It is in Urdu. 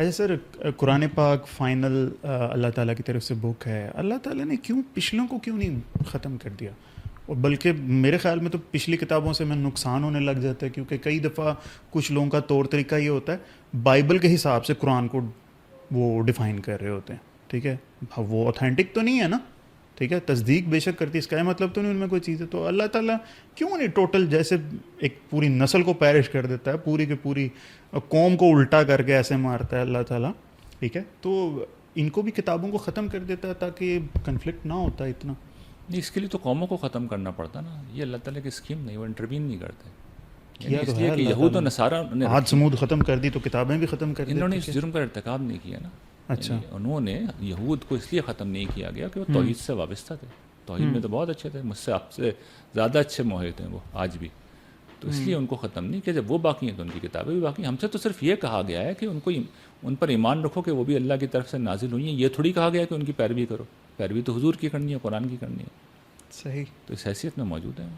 اچھا سر، قرآن پاک فائنل اللہ تعالیٰ کی طرف سے بک ہے، اللہ تعالیٰ نے کیوں پچھلوں کو کیوں نہیں ختم کر دیا؟ اور بلکہ میرے خیال میں تو پچھلی کتابوں سے میں نقصان ہونے لگ جاتا ہے، کیونکہ کئی دفعہ کچھ لوگوں کا طور طریقہ یہ ہوتا ہے بائبل کے حساب سے قرآن کو وہ ڈیفائن کر رہے ہوتے ہیں. ٹھیک ہے، وہ اوتھینٹک تو نہیں ہے نا، ٹھیک ہے، تصدیق بے شک کرتی، اس کا یہ مطلب تو نہیں ان میں کوئی چیز ہے. تو اللہ تعالیٰ کیوں نہیں ٹوٹل جیسے ایک پوری نسل کو پیرش کر دیتا ہے، پوری کی پوری قوم کو الٹا کر کے ایسے مارتا ہے اللہ تعالیٰ، ٹھیک ہے، تو ان کو بھی کتابوں کو ختم کر دیتا ہے تاکہ کنفلکٹ نہ ہوتا اتنا. نہیں، اس کے لیے تو قوموں کو ختم کرنا پڑتا نا، یہ اللہ تعالیٰ کی اسکیم نہیں، وہ انٹروین نہیں کرتے. کیا اس تو لیے ہے کہ اللہ یہود و تعالیٰ نصارہ نے عاد سمود ختم کر دی تو کتابیں بھی ختم کر دی. انہوں نے اس جرم کا ارتکاب نہیں کیا نا. اچھا، انہوں نے یہود کو اس لیے ختم نہیں کیا گیا کہ وہ توحید سے وابستہ تھے، توحید میں تو بہت اچھے تھے، مجھ سے آپ سے زیادہ اچھے موحد ہیں وہ آج بھی، تو اس لیے ان کو ختم نہیں کیا. جب وہ باقی ہیں تو ان کی کتابیں بھی باقی ہیں. ہم سے تو صرف یہ کہا گیا ہے کہ ان پر ایمان رکھو کہ وہ بھی اللہ کی طرف سے نازل ہوئی ہیں. یہ تھوڑی کہا گیا کہ ان کی پیروی کرو، پیروی تو حضور کی کرنی ہے، قرآن کی کرنی ہے. صحیح. تو اس حیثیت میں موجود ہیں.